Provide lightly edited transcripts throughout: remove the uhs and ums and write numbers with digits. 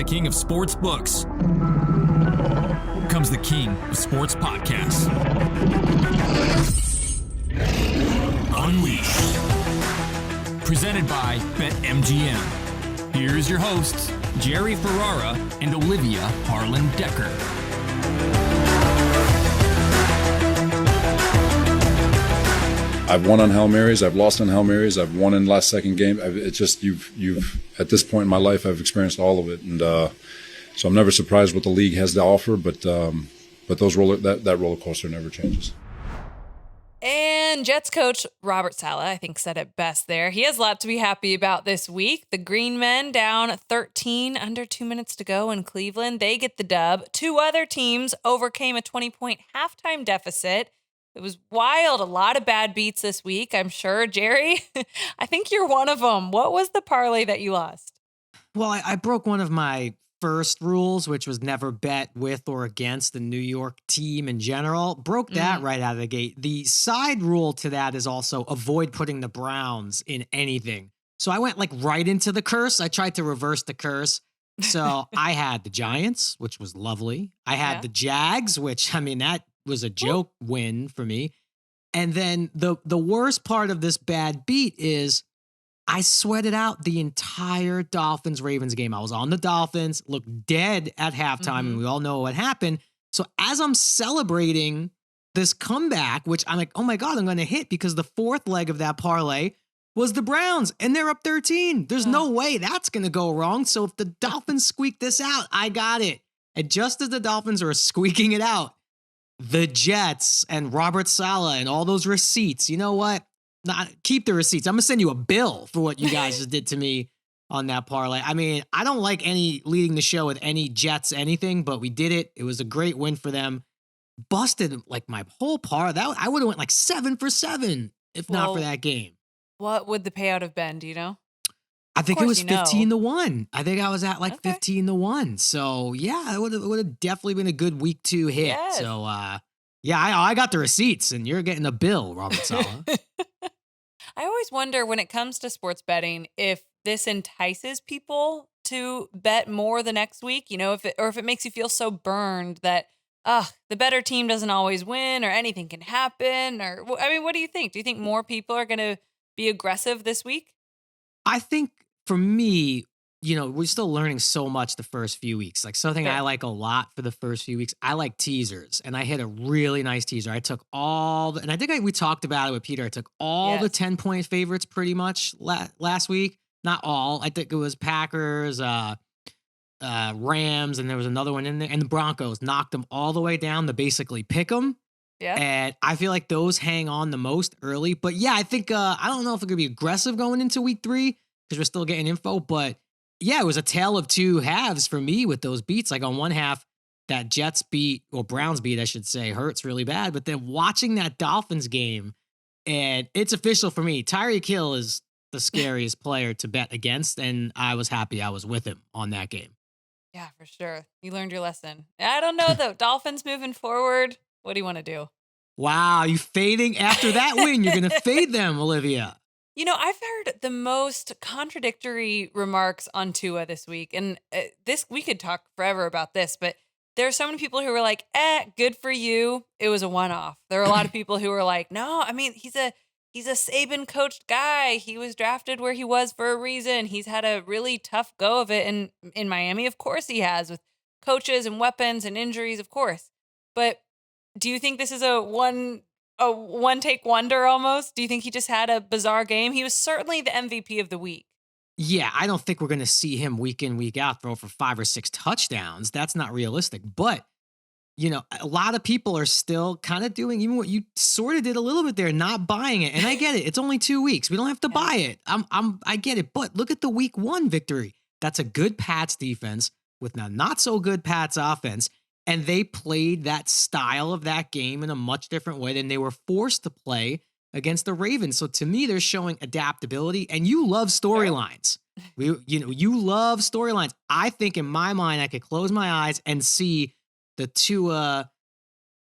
king of sports books comes the king of sports podcasts. Unleashed. Presented by BetMGM. Here's your hosts, Jerry Ferrara and Olivia Harlan Dekker. I've won on Hail Marys. I've lost on Hail Marys. I've won in last second game. It's just you've at this point in my life, I've experienced all of it, and so I'm never surprised what the league has to offer. But those that roller coaster never changes. And Jets coach Robert Saleh, I think, said it best there. He has a lot to be happy about this week. The Green Men down 13, under 2 minutes to go in Cleveland. They get the dub. Two other teams overcame a 20-point halftime deficit. It was wild. A lot of bad beats this week, I'm sure. Jerry, I think you're one of them. What was the parlay that you lost? Well, I broke one of my first rules, which was never bet with or against the New York team in general. Broke that right out of the gate. The side rule to that is also avoid putting the Browns in anything. So I went like right into the curse. I tried to reverse the curse. So I had the Giants, which was lovely. I had the Jags, which, I mean, that was a joke win for me. And then the worst part of this bad beat is I sweated out the entire Dolphins-Ravens game. I was on the Dolphins, looked dead at halftime, and we all know what happened. So as I'm celebrating this comeback, which I'm like, oh my God, I'm going to hit, because the fourth leg of that parlay was the Browns, and they're up 13. There's no way that's going to go wrong. So if the Dolphins squeak this out, I got it. And just as the Dolphins are squeaking it out, the Jets and Robert Saleh and all those receipts, you know what? Keep the receipts. I'm going to send you a bill for what you guys just did to me on that parlay. I mean, I don't like any leading the show with any Jets anything, but we did it. It was a great win for them. Busted like my whole par. I would have went like 7 for 7 if not for that game. What would the payout have been? Do you know? I think it was 15-1. I think I was at like 15-1. So yeah, it would have definitely been a good week 2 hit. Yes. So yeah, I got the receipts, and you're getting a bill, Robert Saleh. I always wonder when it comes to sports betting if this entices people to bet more the next week. You know, if it makes you feel so burned that the better team doesn't always win, or anything can happen. Or I mean, what do you think? Do you think more people are going to be aggressive this week? I think for me, you know, we're still learning so much the first few weeks. Like something I like a lot for the first few weeks, I like teasers, and I hit a really nice teaser. I took and I think we talked about it with Peter. I took all the 10-point favorites pretty much last week. Not all. I think it was Packers, Rams, and there was another one in there, and the Broncos. Knocked them all the way down to basically pick them. Yeah. And I feel like those hang on the most early. But yeah, I think, I don't know if it's going to be aggressive going into week 3 because we're still getting info. But yeah, it was a tale of two halves for me with those beats. Like on one half, that Jets beat, or Browns beat, I should say, hurts really bad. But then watching that Dolphins game, and it's official for me. Tyreek Hill is the scariest player to bet against. And I was happy I was with him on that game. Yeah, for sure. You learned your lesson. I don't know, though. Dolphins moving forward. What do you want to do? Wow, you fading after that win? You're going to fade them, Olivia. You know, I've heard the most contradictory remarks on Tua this week. And we could talk forever about this, but there are so many people who were like, good for you. It was a one-off. There are a lot of people who were like, no, I mean, he's a Saban coached guy. He was drafted where he was for a reason. He's had a really tough go of it in Miami. Of course he has, with coaches and weapons and injuries, of course. But do you think this is a one-take wonder almost? Do you think he just had a bizarre game? He was certainly the MVP of the week. Yeah, I don't think we're going to see him week in, week out throw for 5 or 6 touchdowns. That's not realistic. But, you know, a lot of people are still kind of doing even what you sort of did a little bit there, not buying it. And I get it. It's only 2 weeks. We don't have to buy it. I get it. But look at the week 1 victory. That's a good Pats defense with a not so good Pats offense. And they played that style of that game in a much different way than they were forced to play against the Ravens. So to me, they're showing adaptability. And you love storylines. You love storylines. I think in my mind, I could close my eyes and see the Tua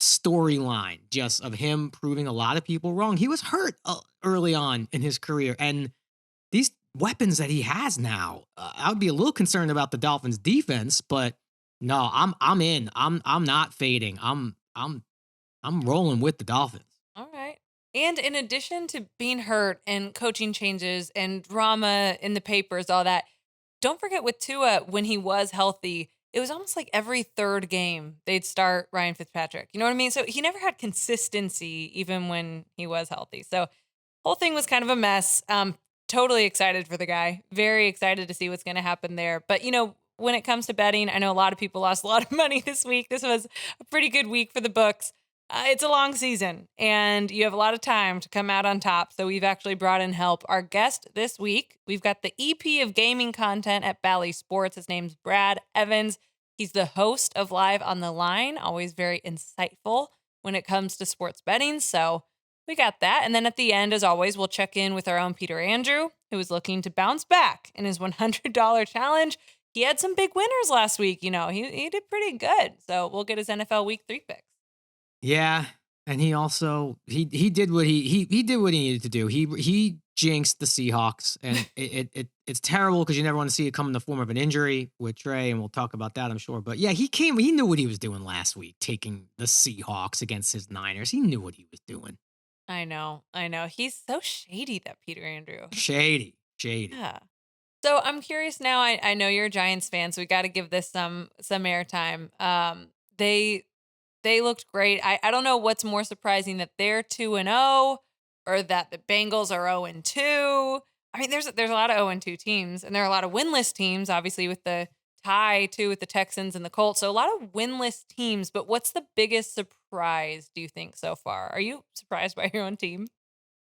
storyline just of him proving a lot of people wrong. He was hurt early on in his career. And weapons that he has now. I would be a little concerned about the Dolphins defense, but no, I'm in. I'm not fading. I'm rolling with the Dolphins. All right. And in addition to being hurt and coaching changes and drama in the papers, all that, don't forget with Tua, when he was healthy, it was almost like every third game they'd start Ryan Fitzpatrick. You know what I mean? So he never had consistency even when he was healthy. So whole thing was kind of a mess. Totally excited for the guy. Very excited to see what's going to happen there. But, when it comes to betting, I know a lot of people lost a lot of money this week. This was a pretty good week for the books. It's a long season, and you have a lot of time to come out on top. So we've actually brought in help. Our guest this week, we've got the EP of gaming content at Bally Sports. His name's Brad Evans. He's the host of Live on the Line, always very insightful when it comes to sports betting. So we got that. And then at the end, as always, we'll check in with our own Peter Andreu, who is looking to bounce back in his $100 challenge. He had some big winners last week. He did pretty good. So we'll get his NFL Week 3 picks. Yeah, and he also he did what he did what he needed to do. He jinxed the Seahawks, and it's terrible because you never want to see it come in the form of an injury with Trey, and we'll talk about that, I'm sure. But yeah, he knew what he was doing last week, taking the Seahawks against his Niners. He knew what he was doing. I know. He's so shady, that Peter Andreu. Shady. Yeah. So I'm curious now. I know you're a Giants fan, so we got to give this some airtime. They looked great. I don't know what's more surprising, that they're 2-0 or that the Bengals are 0-2. I mean, there's a lot of 0-2 teams, and there are a lot of winless teams, obviously, with the tie too with the Texans and the Colts. So a lot of winless teams. But what's the biggest surprise, do you think, so far? Are you surprised by your own team?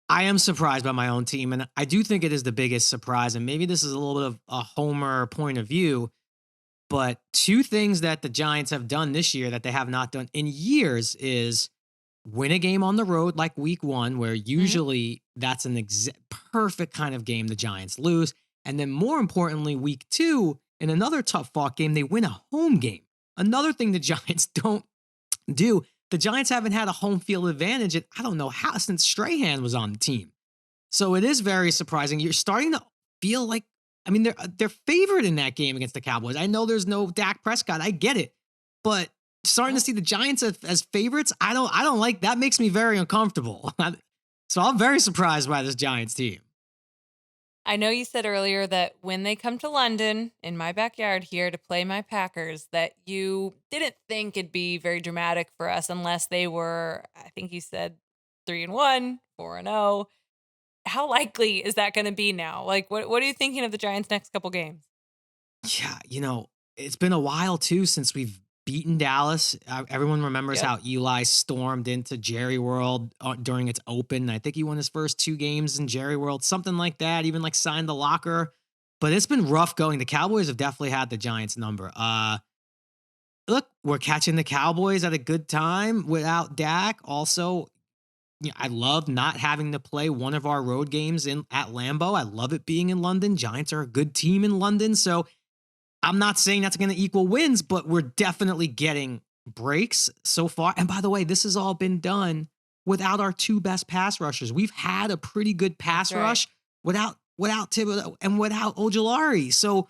I am surprised by my own team, and I do think it is the biggest surprise. And maybe this is a little bit of a homer point of view, but two things that the Giants have done this year that they have not done in years is win a game on the road like week 1, where usually that's an perfect kind of game the Giants lose. And then more importantly, week 2, in another tough fought game, they win a home game. Another thing the Giants don't do. The Giants haven't had a home field advantage, and I don't know how, since Strahan was on the team. So it is very surprising. You're starting to feel like, I mean, they're favored in that game against the Cowboys. I know there's no Dak Prescott. I get it. But starting to see the Giants as favorites, I don't like that. Makes me very uncomfortable. So I'm very surprised by this Giants team. I know you said earlier that when they come to London, in my backyard here, to play my Packers, that you didn't think it'd be very dramatic for us unless they were, I think you said 3-1, 4-0. How likely is that going to be now? Like, what are you thinking of the Giants' next couple games? Yeah, it's been a while too since we've beaten Dallas. Everyone remembers how Eli stormed into Jerry World during its open. I think he won his first 2 games in Jerry World, something like that, even like signed the locker. But it's been rough going. The Cowboys have definitely had the Giants number. Look, we're catching the Cowboys at a good time without Dak. Also, I love not having to play one of our road games at Lambeau. I love it being in London. Giants are a good team in London. So I'm not saying that's going to equal wins, but we're definitely getting breaks so far. And by the way, this has all been done without our 2 best pass rushers. We've had a pretty good pass rush without Thibodeau and without Ojulari. So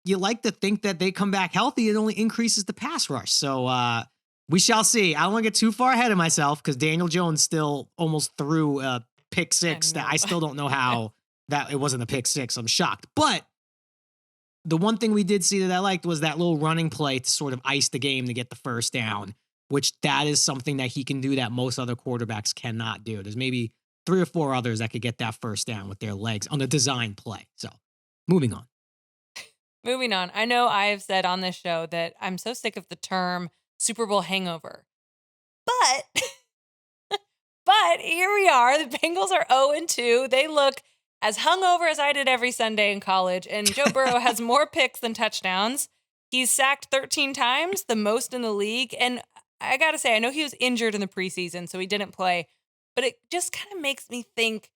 you like to think that they come back healthy. It only increases the pass rush. So we shall see. I don't want to get too far ahead of myself because Daniel Jones still almost threw a pick 6 that I still don't know how that it wasn't a pick 6. I'm shocked. But the one thing we did see that I liked was that little running play to sort of ice the game to get the first down, which that is something that he can do that most other quarterbacks cannot do. There's maybe 3 or 4 others that could get that first down with their legs on the design play. So moving on. I know I have said on this show that I'm so sick of the term Super Bowl hangover. But here we are. The Bengals are 0-2. They look as hungover as I did every Sunday in college, and Joe Burrow has more picks than touchdowns. He's sacked 13 times, the most in the league. And I got to say, I know he was injured in the preseason, so he didn't play. But it just kind of makes me think,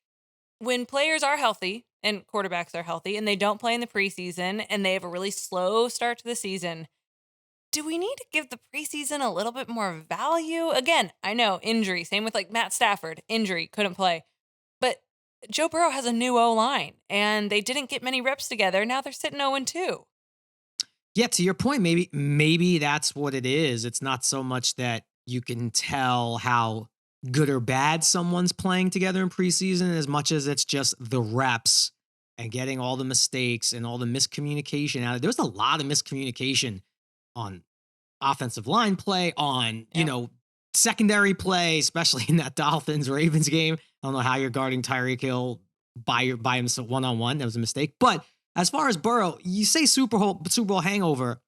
when players are healthy and quarterbacks are healthy and they don't play in the preseason and they have a really slow start to the season, do we need to give the preseason a little bit more value? Again, I know, injury. Same with like Matt Stafford. Injury, couldn't play. But Joe Burrow has a new O-line, and they didn't get many reps together. Now they're sitting 0-2. Yeah, to your point, maybe that's what it is. It's not so much that you can tell how good or bad someone's playing together in preseason as much as it's just the reps and getting all the mistakes and all the miscommunication out. There's a lot of miscommunication on offensive line play, on, secondary play, especially in that Dolphins-Ravens game. I don't know how you're guarding Tyreek Hill by himself one-on-one. That was a mistake. But as far as Burrow, you say Super Bowl hangover,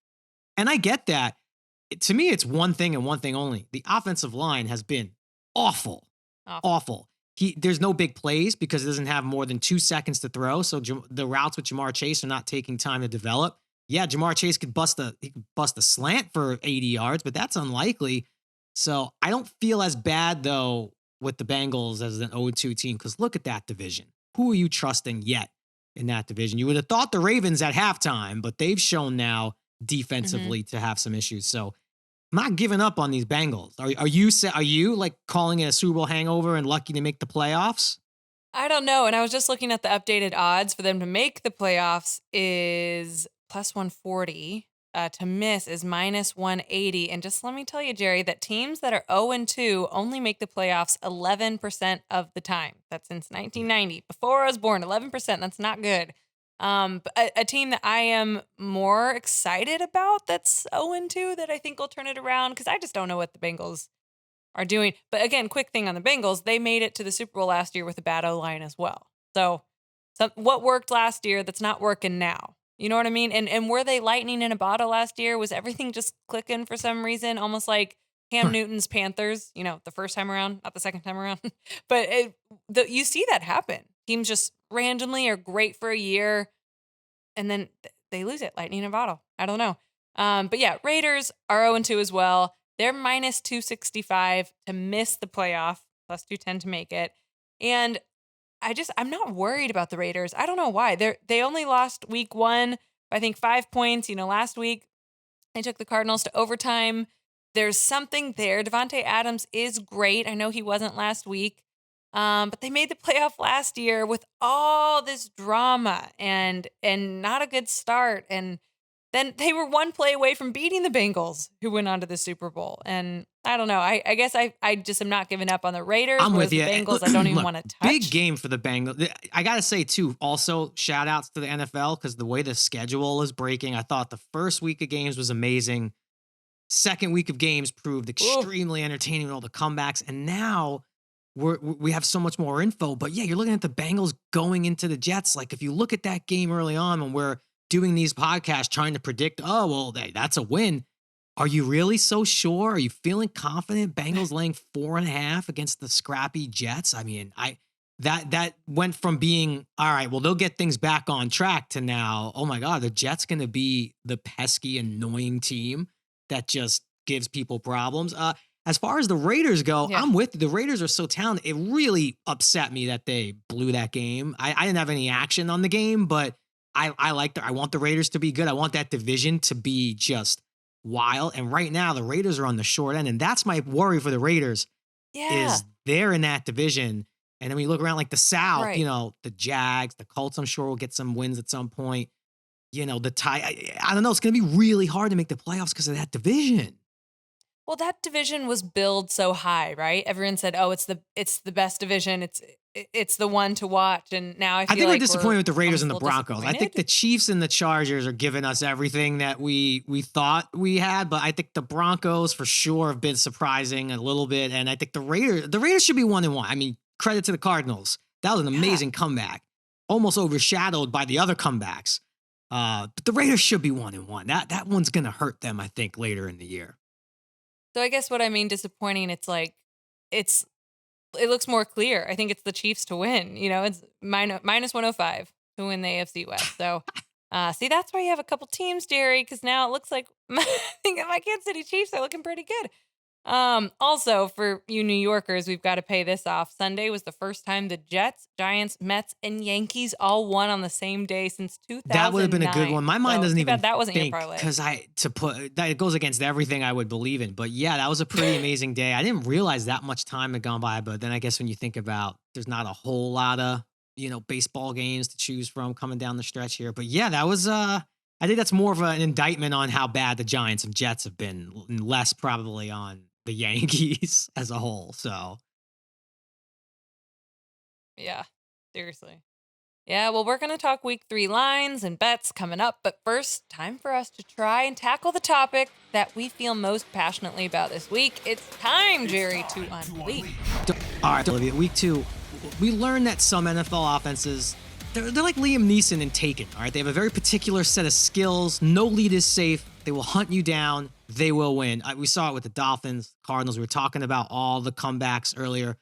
and I get that. To me, it's one thing and one thing only. The offensive line has been awful. There's no big plays because it doesn't have more than 2 seconds to throw. So the routes with Jamar Chase are not taking time to develop. Yeah, Jamar Chase could bust a slant for 80 yards, but that's unlikely. So I don't feel as bad, though, with the Bengals as an 0-2 team, because look at that division. Who are you trusting yet in that division? You would have thought the Ravens at halftime, but they've shown now defensively to have some issues. So I'm not giving up on these Bengals. Are you like calling it a Super Bowl hangover and lucky to make the playoffs? I don't know. And I was just looking at the updated odds for them to make the playoffs is plus 140. To miss is minus 180. And just let me tell you, Jerry, that teams that are 0-2 only make the playoffs 11% of the time. That's since 1990. Before I was born, 11%. That's not good. But a team that I am more excited about that's 0-2 that I think will turn it around, because I just don't know what the Bengals are doing. But again, quick thing on the Bengals, they made it to the Super Bowl last year with a bad O-line as well. So what worked last year that's not working now? You know what I mean? And were they lightning in a bottle last year? Was everything just clicking for some reason? Almost like Cam Newton's Panthers, the first time around, not the second time around. But you see that happen. Teams just randomly are great for a year, and then they lose it, lightning in a bottle. I don't know. But yeah, Raiders are 0-2 as well. They're minus 265 to miss the playoff, plus 210 to make it. And I'm not worried about the Raiders. I don't know why. They only lost week 1 by, I think, 5 points. Last week they took the Cardinals to overtime. There's something there. Devontae Adams is great. I know he wasn't last week. But they made the playoff last year with all this drama and not a good start. And then they were one play away from beating the Bengals, who went on to the Super Bowl. And I don't know. I guess I just am not giving up on the Raiders. I'm with you. The Bengals, I don't even want to touch. Big game for the Bengals. I got to say, too, also shout outs to the NFL, because the way the schedule is breaking, I thought the first week of games was amazing. Second week of games proved extremely entertaining with all the comebacks. And now we have so much more info. But yeah, you're looking at the Bengals going into the Jets. Like, if you look at that game early on when we're doing these podcasts trying to predict, that's a win. Are you really so sure? Are you feeling confident? Bengals laying 4.5 against the scrappy Jets. I mean, that went from being, all right, well, they'll get things back on track, to now, oh my God, the Jets going to be the pesky, annoying team that just gives people problems. As far as the Raiders go, I'm with you. The Raiders are so talented. It really upset me that they blew that game. I didn't have any action on the game, but I want the Raiders to be good. I want that division to be just wild. And right now, the Raiders are on the short end, and that's my worry for the Raiders. Is they're in that division, and then we look around like the South. Right. The Jags, the Colts. I'm sure will get some wins at some point. The I don't know. It's going to be really hard to make the playoffs because of that division. Well, that division was billed so high, right? Everyone said, "Oh, it's the best division. It's the one to watch." And now I think we're disappointed with the Raiders and the Broncos. I think the Chiefs and the Chargers are giving us everything that we thought we had, but I think the Broncos for sure have been surprising a little bit, and I think the Raiders should be 1-1. I mean, credit to the Cardinals. That was an amazing comeback, almost overshadowed by the other comebacks. But the Raiders should be 1-1. That one's going to hurt them, I think, later in the year. So I guess what I mean disappointing, it's like it looks more clear. I think it's the Chiefs to win. It's minus 105 to win the AFC West. So see, that's why you have a couple teams, Jerry, because now it looks like my Kansas City Chiefs are looking pretty good. Also, for you New Yorkers, we've got to pay this off. Sunday was the first time the Jets, Giants, Mets, and Yankees all won on the same day since 2009. That would have been a good one. My mind doesn't even that wasn't think, your parlay. because it goes against everything I would believe in. But yeah, that was a pretty amazing day. I didn't realize that much time had gone by, but then I guess when you think about, there's not a whole lot of baseball games to choose from coming down the stretch here. But yeah, that was I think that's more of an indictment on how bad the Giants and Jets have been, and less probably on the Yankees as a whole. So Yeah, seriously. Yeah, well, we're going to talk week 3 lines and bets coming up. But first, time for us to try and tackle the topic that we feel most passionately about this week. It's time, Jerry, to unleash. All right, Olivia, week 2, we learned that some NFL offenses, they're like Liam Neeson in Taken, all right? They have a very particular set of skills. No lead is safe. They will hunt you down. They will win. We saw it with the Dolphins, Cardinals. We were talking about all the comebacks earlier.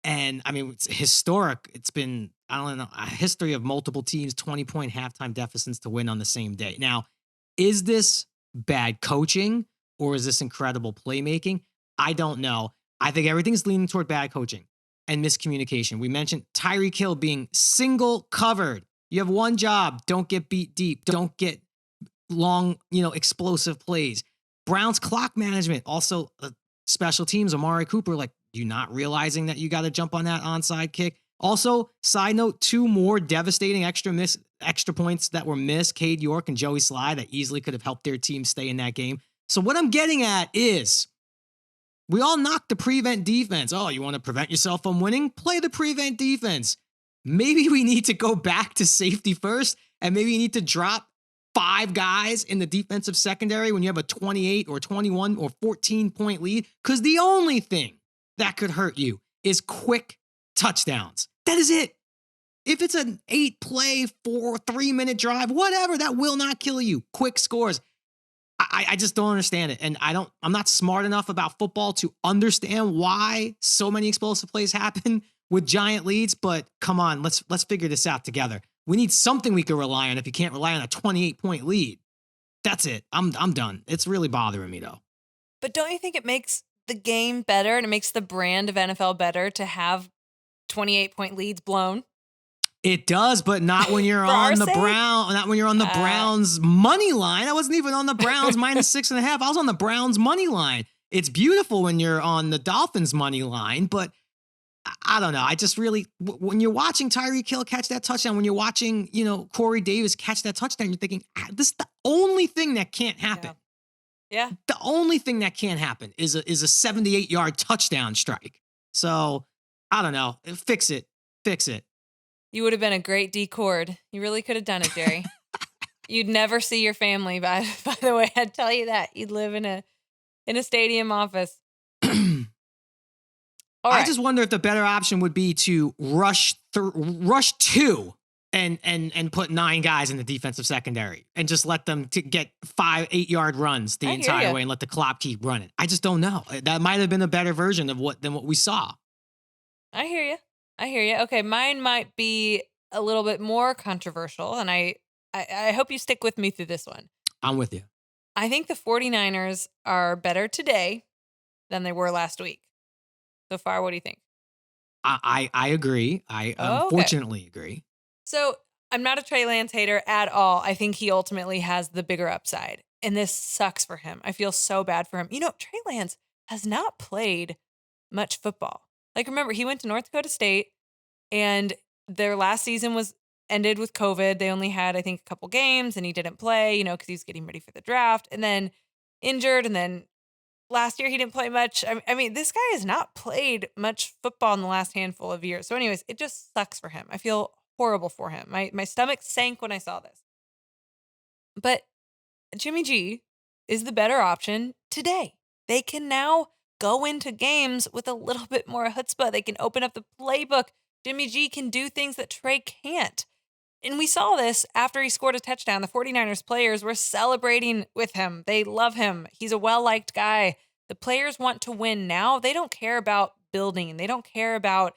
And, I mean, it's historic. It's been, I don't know, a history of multiple teams, 20-point halftime deficits to win on the same day. Now, is this bad coaching or is this incredible playmaking? I don't know. I think everything's leaning toward bad coaching and miscommunication. We mentioned Tyreek Hill being single covered. You have one job. Don't get beat deep. Don't get long, explosive plays. Browns clock management, also special teams, Amari Cooper, like, you not realizing that you got to jump on that onside kick. Also, side note, 2 more devastating extra points that were missed, Cade York and Joey Sly, that easily could have helped their team stay in that game. So what I'm getting at is, we all knocked the prevent defense. Oh, you want to prevent yourself from winning? Play the prevent defense. Maybe we need to go back to safety first, and maybe you need to drop 5 guys in the defensive secondary when you have a 28 or 21 or 14-point lead, because the only thing that could hurt you is quick touchdowns. That is it. If it's an 8-play, 3-minute drive, whatever, that will not kill you. Quick scores. I just don't understand it. And I'm not smart enough about football to understand why so many explosive plays happen with giant leads, but come on, let's figure this out together. We need something we can rely on if you can't rely on a 28-point lead. That's it. I'm done. It's really bothering me, though. But don't you think it makes the game better and it makes the brand of NFL better to have 28-point leads blown? It does, but not when you're on the Browns money line. I wasn't even on the Browns minus 6.5. I was on the Browns money line. It's beautiful when you're on the Dolphins money line, but I don't know. I just really, when you're watching Tyreek Hill catch that touchdown, when you're watching, Corey Davis catch that touchdown, you're thinking, this is the only thing that can't happen. Yeah. The only thing that can't happen is a 78-yard touchdown strike. So I don't know. Fix it. You would have been a great D-cord. You really could have done it, Jerry. You'd never see your family, by the way. I'd tell you that. You'd live in a stadium office. All right. I just wonder if the better option would be to rush 2 and put 9 guys in the defensive secondary and just let them get 5-8-yard runs the entire way and let the clock keep running. I just don't know. That might have been a better version of than what we saw. I hear you. Okay, mine might be a little bit more controversial, and I hope you stick with me through this one. I'm with you. I think the 49ers are better today than they were last week. So far, what do you think? I agree. I unfortunately agree. So I'm not a Trey Lance hater at all. I think he ultimately has the bigger upside, and this sucks for him. I feel so bad for him. Trey Lance has not played much football. Like, remember, he went to North Dakota State, and their last season was ended with COVID. They only had, I think, a couple games, and he didn't play, because he was getting ready for the draft, and then injured, and then last year he didn't play much. I mean, this guy has not played much football in the last handful of years. So anyways, it just sucks for him. I feel horrible for him. My stomach sank when I saw this. But Jimmy G is the better option today. They can now go into games with a little bit more chutzpah. They can open up the playbook. Jimmy G can do things that Trey can't. And we saw this after he scored a touchdown. The 49ers players were celebrating with him. They love him. He's a well-liked guy. The players want to win now. They don't care about building. They don't care about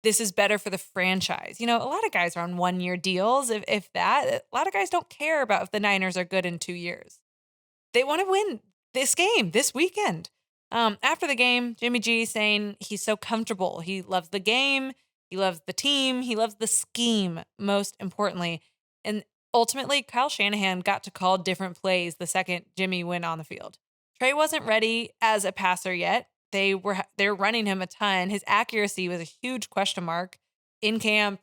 this is better for the franchise. A lot of guys are on 1-year deals, if that. A lot of guys don't care about if the Niners are good in 2 years. They want to win this game, this weekend. After the game, Jimmy G saying he's so comfortable. He loves the game. He loves the team. He loves the scheme, most importantly. And ultimately, Kyle Shanahan got to call different plays the second Jimmy went on the field. Trey wasn't ready as a passer yet. They were running him a ton. His accuracy was a huge question mark in camp,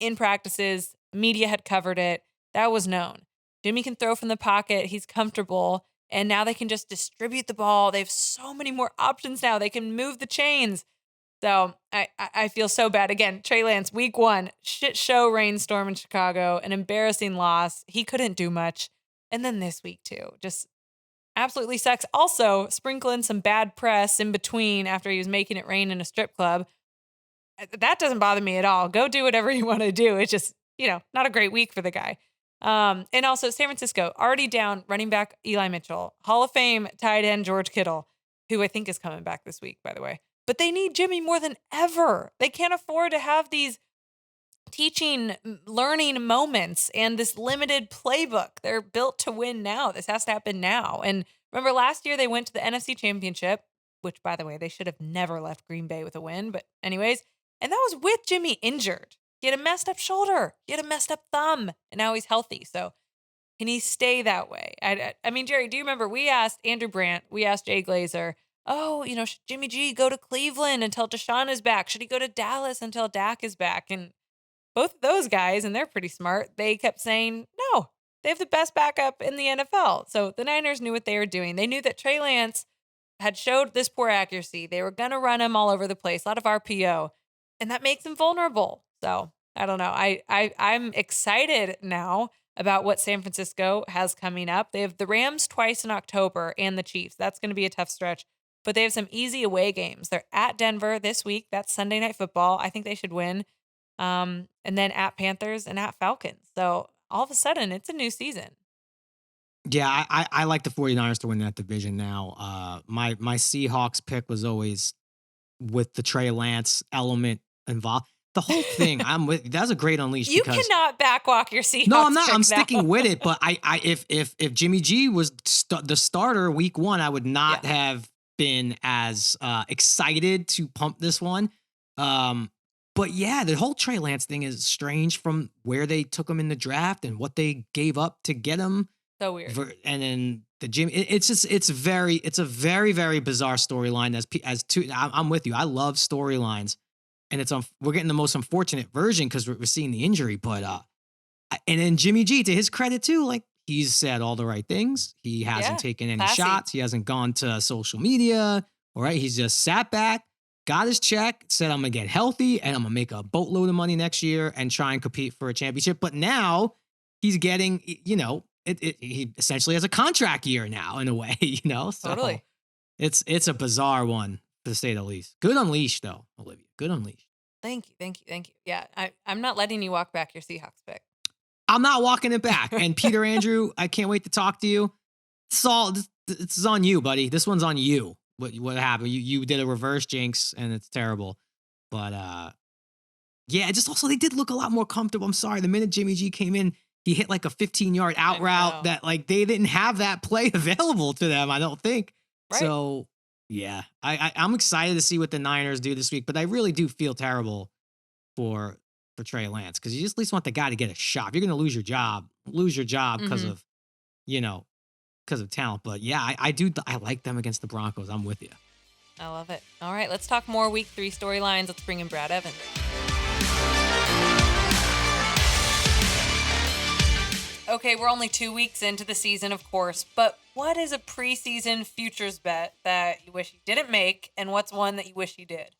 in practices. Media had covered it. That was known. Jimmy can throw from the pocket. He's comfortable. And now they can just distribute the ball. They have so many more options now. They can move the chains. So I feel so bad. Again, Trey Lance, week 1, shit show rainstorm in Chicago, an embarrassing loss. He couldn't do much. And then this week too, just absolutely sucks. Also, sprinkling some bad press in between after he was making it rain in a strip club. That doesn't bother me at all. Go do whatever you want to do. It's just, not a great week for the guy. And also San Francisco, already down running back Eli Mitchell, Hall of Fame tight end George Kittle, who I think is coming back this week, by the way. But they need Jimmy more than ever. They can't afford to have these teaching, learning moments and this limited playbook. They're built to win now. This has to happen now. And remember last year they went to the NFC Championship, which, by the way, they should have never left Green Bay with a win. But anyways, and that was with Jimmy injured. He had a messed up shoulder. He had a messed up thumb. And now he's healthy. So can he stay that way? I mean, Jerry, do you remember we asked Andrew Brandt, we asked Jay Glazer, should Jimmy G go to Cleveland until Deshaun is back? Should he go to Dallas until Dak is back? And both of those guys, and they're pretty smart, they kept saying, no, they have the best backup in the NFL. So the Niners knew what they were doing. They knew that Trey Lance had showed this poor accuracy. They were going to run him all over the place, a lot of RPO, and that makes him vulnerable. So I don't know. I'm excited now about what San Francisco has coming up. They have the Rams twice in October and the Chiefs. That's going to be a tough stretch. But they have some easy away games. They're at Denver this week. That's Sunday Night Football. I think they should win. And then at Panthers and at Falcons. So all of a sudden, it's a new season. Yeah, I like the 49ers to win that division now. My Seahawks pick was always with the Trey Lance element involved. The whole thing, that's a great unleash. You cannot backwalk your Seahawks. No, I'm not. pick I'm now. sticking with it. But if Jimmy G was the starter week 1, I would not have been as excited to pump this one. But yeah, the whole Trey Lance thing is strange from where they took him in the draft and what they gave up to get him. So weird. And then the Jimmy, it's a very, very bizarre storyline. I'm with you. I love storylines, and we're getting the most unfortunate version because we're seeing the injury. But and then Jimmy G, to his credit too, like he's said all the right things. He hasn't taken any shots. He hasn't gone to social media. All right, he's just sat back, got his check, said I'm gonna get healthy and I'm gonna make a boatload of money next year and try and compete for a championship. But now he's getting, he essentially has a contract year now in a way, So Totally. It's a bizarre one to say the least. Good unleash though, Olivia. Good unleash. Thank you. Yeah, I'm not letting you walk back your Seahawks pick. I'm not walking it back. And Peter Andrew, I can't wait to talk to you. It's on you, buddy. This one's on you. What happened? You did a reverse jinx and it's terrible. But just also they did look a lot more comfortable. I'm sorry. The minute Jimmy G came in, he hit like a 15-yard out route that like they didn't have that play available to them, I don't think. Right. So yeah, I'm excited to see what the Niners do this week, but I really do feel terrible for Trey Lance because you just at least want the guy to get a shot. If you're going to lose your job because of, because of talent. But yeah, I like them against the Broncos. I'm with you. I love it. All right, let's talk more week 3 storylines. Let's bring in Brad Evans. Okay, we're only 2 weeks into the season, of course, but what is a preseason futures bet that you wish you didn't make, and what's one that you wish you did?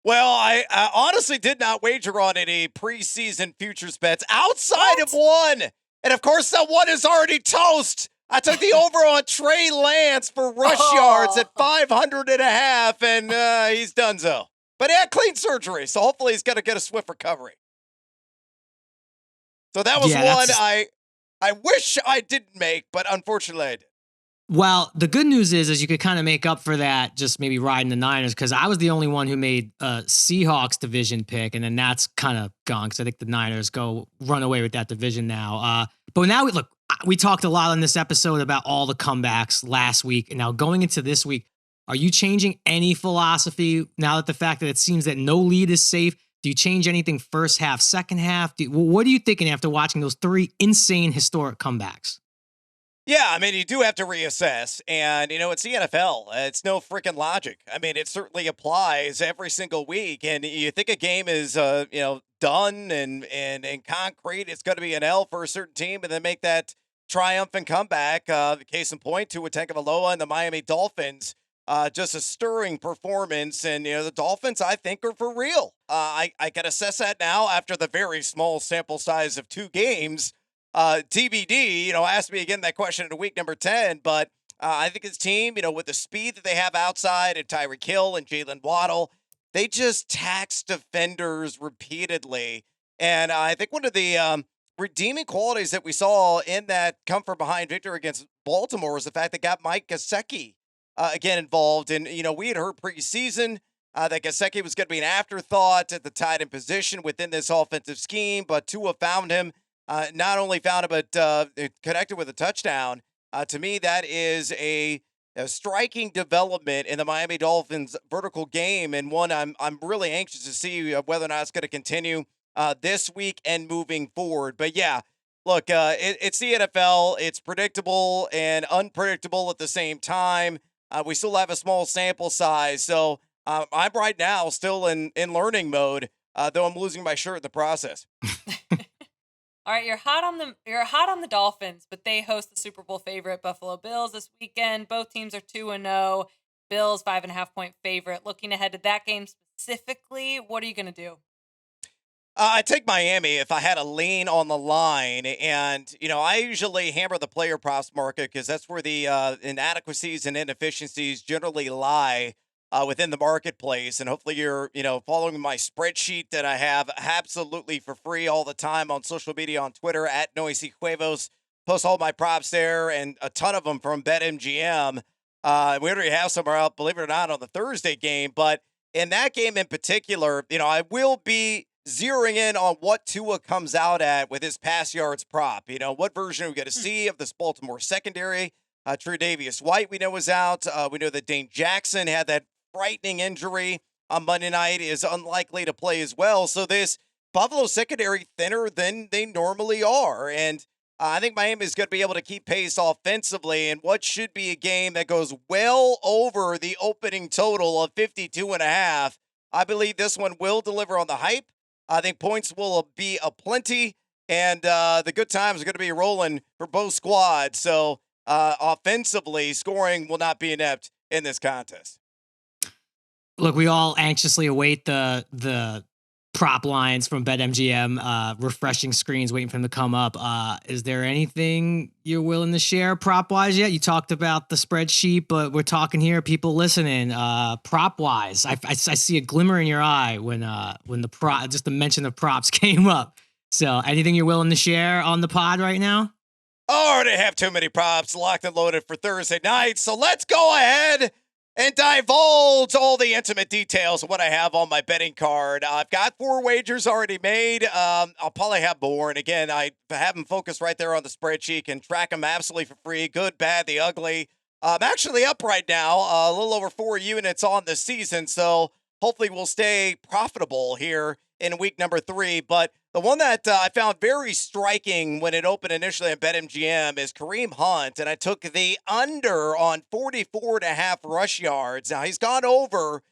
Well, I honestly did not wager on any preseason futures bets outside of one. And of course, that one is already toast. I took the over on Trey Lance for rush yards at 500.5, and he's donezo. But he had clean surgery, so hopefully he's going to get a swift recovery. So that was one I wish I didn't make, but unfortunately I did. Well, the good news is you could kind of make up for that just maybe riding the Niners, because I was the only one who made a Seahawks division pick, and then that's kind of gone because I think the Niners run away with that division now. But now we talked a lot on this episode about all the comebacks last week, and now going into this week, are you changing any philosophy now that the fact that it seems that no lead is safe? Do you change anything first half, second half? What are you thinking after watching those 3 insane historic comebacks? Yeah, I mean, you do have to reassess. And, it's the NFL. It's no freaking logic. I mean, it certainly applies every single week. And you think a game is, done and concrete, it's going to be an L for a certain team, and then make that triumphant comeback. Case in point, Tua Tagovailoa and the Miami Dolphins. Just a stirring performance. And, the Dolphins, I think, are for real. I can assess that now after the very small sample size of 2 games. TBD, ask me again that question in week number 10, but I think his team, with the speed that they have outside and Tyreek Hill and Jalen Waddle, they just tax defenders repeatedly. And I think one of the redeeming qualities that we saw in that come from behind victory against Baltimore is the fact that got Mike Gesicki again involved. And, we had heard preseason that Gesicki was going to be an afterthought at the tight end position within this offensive scheme, but Tua found him. Not only found it, but connected with a touchdown. To me, that is a striking development in the Miami Dolphins vertical game, and one I'm really anxious to see whether or not it's going to continue this week and moving forward. But yeah, look, it's the NFL. It's predictable and unpredictable at the same time. We still have a small sample size, so I'm right now still in learning mode, though I'm losing my shirt in the process. All right, you're hot on the Dolphins, but they host the Super Bowl favorite Buffalo Bills this weekend. Both teams are 2-0. Bills 5.5-point favorite. Looking ahead to that game specifically, what are you going to do? I take Miami if I had a lean on the line, and I usually hammer the player props market because that's where the inadequacies and inefficiencies generally lie within the marketplace. And hopefully you're, following my spreadsheet that I have absolutely for free all the time on social media, on Twitter at Noisy Cuevos. Post all my props there and a ton of them from BetMGM. We already have some out, believe it or not, on the Thursday game. But in that game in particular, I will be zeroing in on what Tua comes out at with his pass yards prop. What version are we going to see of this Baltimore secondary? Tre'Davious White, we know, is out. We know that Dane Jackson had that frightening injury on Monday night, is unlikely to play as well. So this Buffalo secondary thinner than they normally are. And I think Miami is going to be able to keep pace offensively in what should be a game that goes well over the opening total of 52.5. I believe this one will deliver on the hype. I think points will be aplenty, and the good times are going to be rolling for both squads. So offensively, scoring will not be inept in this contest. Look, we all anxiously await the prop lines from BetMGM, refreshing screens, waiting for them to come up. Is there anything you're willing to share prop-wise yet? You talked about the spreadsheet, but we're talking here, people listening, prop-wise. I see a glimmer in your eye when just the mention of props came up. So anything you're willing to share on the pod right now? I already have too many props locked and loaded for Thursday night, so let's go ahead and divulge all the intimate details of what I have on my betting card. I've got 4 wagers already made. I'll probably have more. And again, I have them focused right there on the spreadsheet and track them absolutely for free. Good, bad, the ugly. I'm actually up right now, a little over 4 units on the season. So hopefully we'll stay profitable here in week number 3. But the one that I found very striking when it opened initially at BetMGM is Kareem Hunt, and I took the under on 44.5 rush yards. Now, he's gone over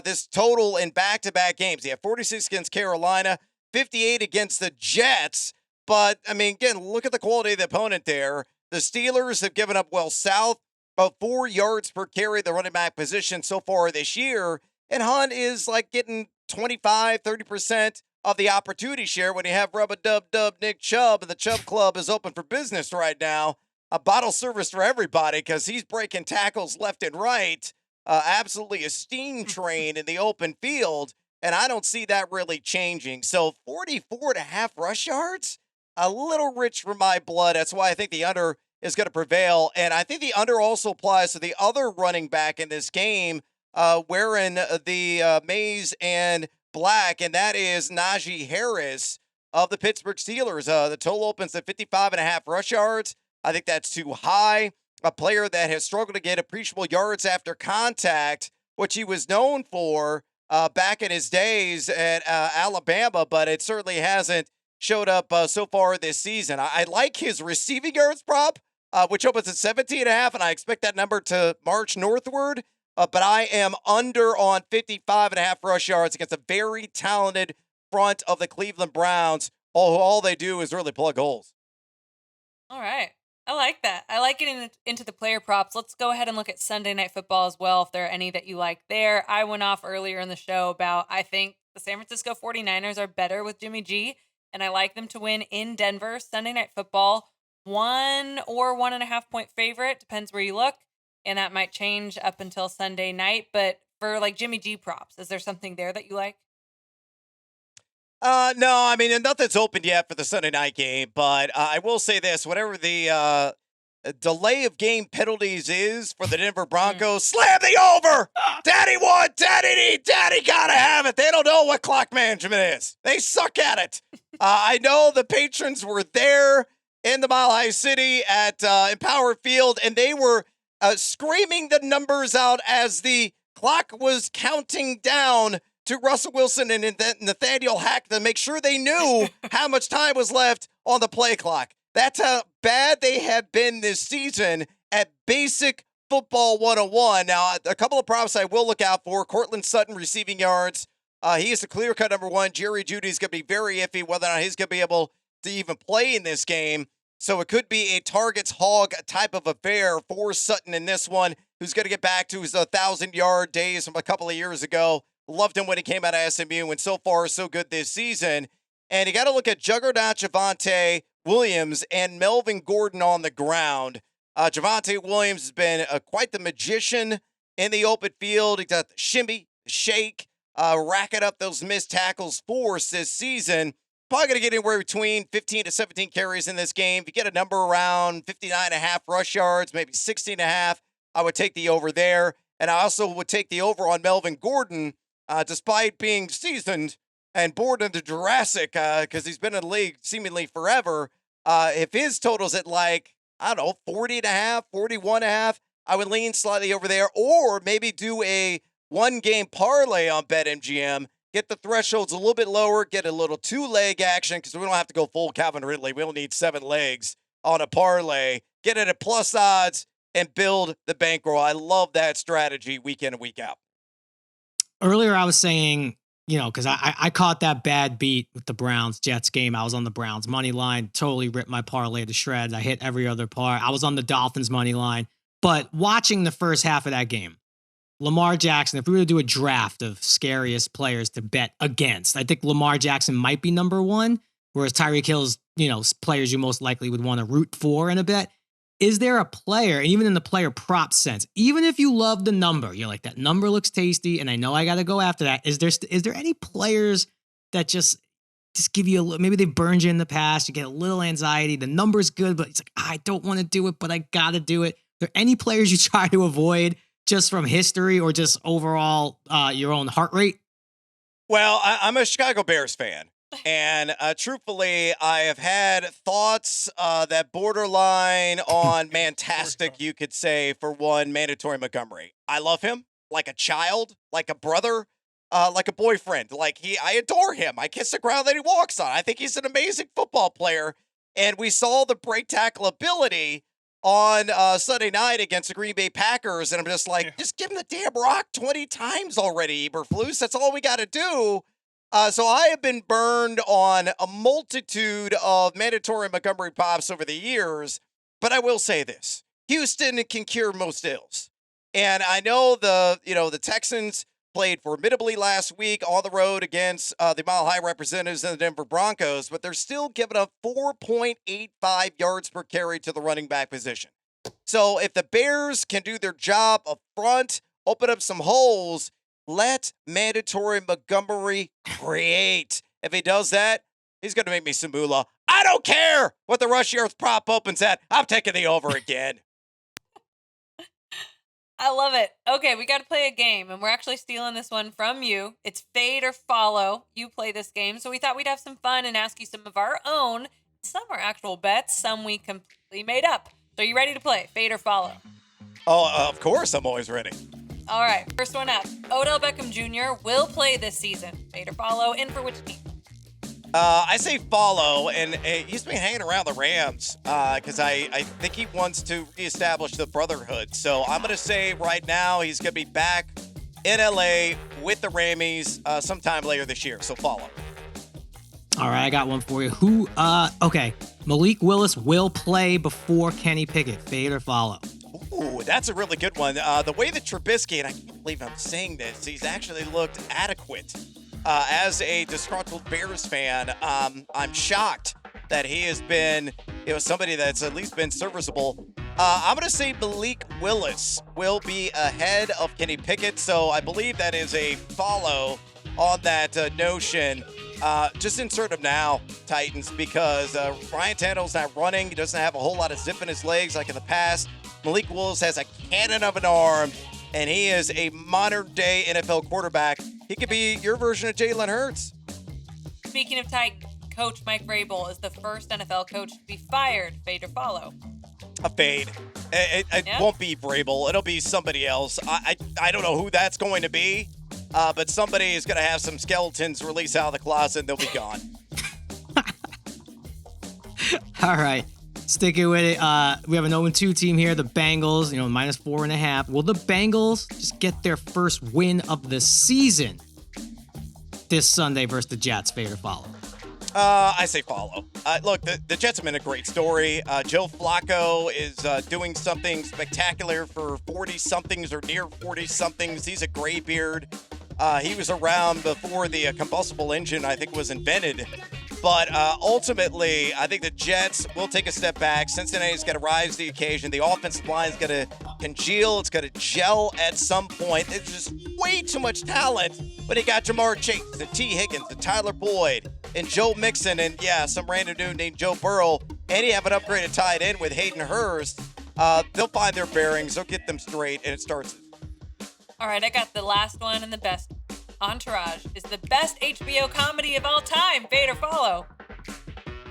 this total in back-to-back games. He had 46 against Carolina, 58 against the Jets. But, I mean, again, look at the quality of the opponent there. The Steelers have given up south of 4 yards per carry, the running back position so far this year. And Hunt is like getting 25, 30% of the opportunity share when you have Rub-a-Dub-Dub Nick Chubb, and the Chubb Club is open for business right now. A bottle service for everybody because he's breaking tackles left and right. Absolutely a steam train in the open field, and I don't see that really changing. So 44.5 rush yards, a little rich for my blood. That's why I think the under is going to prevail, and I think the under also applies to the other running back in this game, wearing the maize and black, and that is Najee Harris of the Pittsburgh Steelers. The total opens at 55.5 rush yards. I think that's too high. A player that has struggled to get appreciable yards after contact, which he was known for back in his days at Alabama, but it certainly hasn't showed up so far this season. I like his receiving yards prop which opens at 17.5, and I expect that number to march northward. But I am under on 55.5 rush yards against a very talented front of the Cleveland Browns. All they do is really plug holes. All right. I like that. I like getting into the player props. Let's go ahead and look at Sunday Night Football as well, if there are any that you like there. I went off earlier in the show about I think the San Francisco 49ers are better with Jimmy G, and I like them to win in Denver. Sunday Night Football, 1 or 1.5 point favorite, depends where you look, and that might change up until Sunday night. But for like Jimmy G props, is there something there that you like? No, I mean, nothing's opened yet for the Sunday night game, but I will say this, whatever the delay of game penalties is for the Denver Broncos, slam the over! Daddy won! Daddy need! Daddy gotta have it! They don't know what clock management is. They suck at it. I know the patrons were there in the Mile High City at Empower Field, and they were screaming the numbers out as the clock was counting down to Russell Wilson and Nathaniel Hackett to make sure they knew how much time was left on the play clock. That's how bad they have been this season at basic football 101. Now, a couple of props I will look out for. Cortland Sutton receiving yards. He is the clear-cut number one. Jerry Jeudy's going to be very iffy whether or not he's going to be able to even play in this game. So it could be a targets hog type of affair for Sutton in this one, who's going to get back to his 1,000-yard days from a couple of years ago. Loved him when he came out of SMU, and so far so good this season. And you got to look at Juggernaut Javonte Williams and Melvin Gordon on the ground. Javonte Williams has been quite the magician in the open field. He got the shimmy, the shake, racking up those missed tackles for us this season. Probably going to get anywhere between 15 to 17 carries in this game. If you get a number around 59.5 rush yards, maybe 60.5, I would take the over there. And I also would take the over on Melvin Gordon, despite being seasoned and born into Jurassic, because he's been in the league seemingly forever. If his total's at like, I don't know, 40.5, 41.5, I would lean slightly over there, or maybe do a one-game parlay on BetMGM, get the thresholds a little bit lower, get a little two-leg action, because we don't have to go full Calvin Ridley. We don't need 7 legs on a parlay. Get it at plus odds and build the bankroll. I love that strategy week in and week out. Earlier, I was saying, because I caught that bad beat with the Browns-Jets game. I was on the Browns money line, totally ripped my parlay to shreds. I hit every other par. I was on the Dolphins money line. But watching the first half of that game, Lamar Jackson, if we were to do a draft of scariest players to bet against, I think Lamar Jackson might be number one, whereas Tyreek Hill's, players you most likely would want to root for in a bet. Is there a player, and even in the player prop sense, even if you love the number, you're like, that number looks tasty, and I know I got to go after that. Is there any players that just give you a little, maybe they burned you in the past, you get a little anxiety, the number's good, but it's like, I don't want to do it, but I got to do it. Are there any players you try to avoid just from history or just overall your own heart rate? Well, I'm a Chicago Bears fan. And truthfully, I have had thoughts that borderline on fantastic, you could say, for one, Mandatory Montgomery. I love him like a child, like a brother, like a boyfriend. I adore him. I kiss the ground that he walks on. I think he's an amazing football player. And we saw the break tackle ability on Sunday night against the Green Bay Packers. And I'm just like, just give him the damn rock 20 times already, Eberflus. That's all we got to do. So I have been burned on a multitude of Mandatory Montgomery pops over the years, but I will say this. Houston can cure most ills. And I know the Texans played formidably last week on the road against the Mile High representatives and the Denver Broncos, but they're still giving up 4.85 yards per carry to the running back position. So if the Bears can do their job up front, open up some holes, let Mandatory Montgomery create. If he does that, he's going to make me some moolah. I don't care what the rush yards prop opens at. I'm taking the over again. I love it. Okay, we got to play a game, and we're actually stealing this one from you. It's fade or follow. You play this game, so we thought we'd have some fun and ask you some of our own. Some are actual bets, some we completely made up. So are you ready to play fade or follow? Oh, of course, I'm always ready. All right, first one up. Odell Beckham Jr. will play this season. Fade or follow, in for which team? I say follow, and he's been hanging around the Rams because I think he wants to reestablish the brotherhood. So I'm going to say right now he's going to be back in LA with the Rammies sometime later this year. So follow. All right, I got one for you. Okay. Malik Willis will play before Kenny Pickett. Fade or follow? Ooh, that's a really good one. The way that Trubisky, and I can't believe I'm saying this, he's actually looked adequate. As a disgruntled Bears fan, I'm shocked that he has been, somebody that's at least been serviceable. I'm going to say Malik Willis will be ahead of Kenny Pickett, so I believe that is a follow on that notion. Just insert him now, Titans, because Ryan Tannehill's not running. He doesn't have a whole lot of zip in his legs like in the past. Malik Willis has a cannon of an arm, and he is a modern-day NFL quarterback. He could be your version of Jalen Hurts. Speaking of Titans, Coach Mike Vrabel is the first NFL coach to be fired. Fade or follow? A fade. It won't be Vrabel. It'll be somebody else. I don't know who that's going to be, but somebody is going to have some skeletons release out of the closet and they'll be gone. All right. Sticking with it, we have an 0-2 team here, the Bengals, -4.5. Will the Bengals just get their first win of the season this Sunday versus the Jets? Fade or follow? I say follow. Look, the Jets have been a great story. Joe Flacco is doing something spectacular for 40-somethings or near 40-somethings. He's a graybeard. He was around before the combustible engine, I think, was invented. But ultimately, I think the Jets will take a step back. Cincinnati's got to rise to the occasion. The offensive line's got to congeal. It's got to gel at some point. There's just way too much talent. But he got Jamar Chase, and T. Higgins, and Tyler Boyd, and Joe Mixon, and some random dude named Joe Burrow. And you have an upgraded tight end with Hayden Hurst. They'll find their bearings. They'll get them straight, and it starts. All right, I got the last one and the best. Entourage is the best HBO comedy of all time. Fade or follow?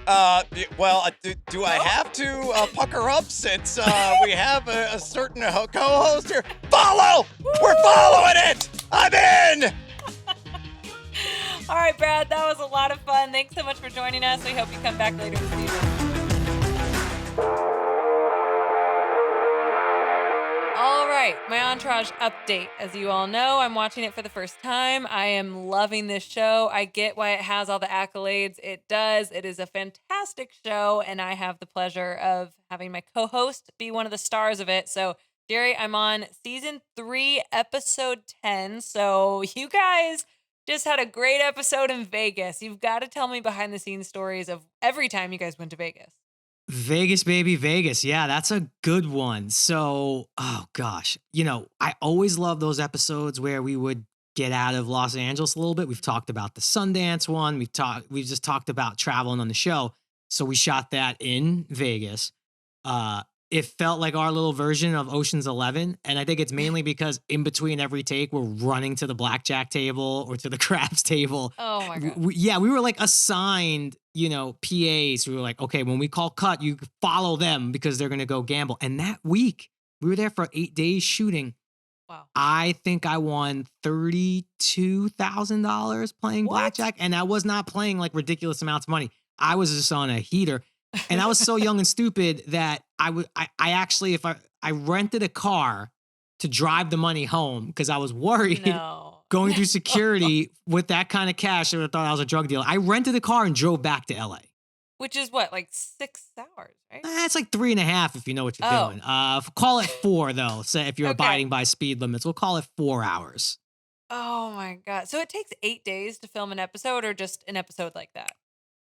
Do I have to pucker up since we have a certain co-host here? Follow! We're following it! I'm in! All right, Brad, that was a lot of fun. Thanks so much for joining us. We hope you come back later in the season. All right, my Entourage update. As you all know, I'm watching it for the first time. I am loving this show. I get why it has all the accolades it does. It is a fantastic show, and I have the pleasure of having my co-host be one of the stars of it. So, Jerry, I'm on season 3, episode 10. So you guys just had a great episode in Vegas. You've got to tell me behind the scenes stories of every time you guys went to Vegas. Vegas, baby, Vegas. Yeah, that's a good one. So, oh gosh, I always love those episodes where we would get out of Los Angeles a little bit. We've talked about the Sundance one. We've just talked about traveling on the show. So we shot that in Vegas. It felt like our little version of Ocean's 11. And I think it's mainly because in between every take, we're running to the blackjack table or to the craps table. Oh my God. We were like assigned, PAs. We were like, okay, when we call cut, you follow them because they're going to go gamble. And that week, we were there for 8 days shooting. Wow. I think I won $32,000 playing blackjack. And I was not playing like ridiculous amounts of money. I was just on a heater. And I was so young and stupid that I actually, if I rented a car to drive the money home because I was worried going through security with that kind of cash. I would have thought I was a drug dealer. I rented a car and drove back to LA. Which is what, like 6 hours, right? It's like 3.5 if you know what you're doing. Call it 4 though. So if you're abiding by speed limits, we'll call it 4 hours. Oh my God. So it takes 8 days to film an episode or just an episode like that?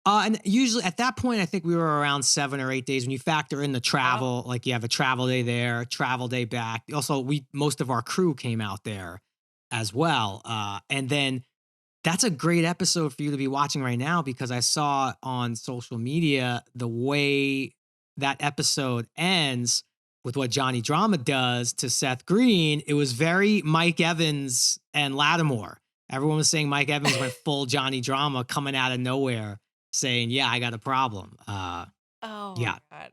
And usually at that point, I think we were around 7 or 8 days. When you factor in the travel, like you have a travel day there, travel day back. Also, most of our crew came out there as well. And then that's a great episode for you to be watching right now because I saw on social media the way that episode ends with what Johnny Drama does to Seth Green. It was very Mike Evans and Lattimore. Everyone was saying Mike Evans went full Johnny Drama coming out of nowhere, saying, yeah, I got a problem. My God.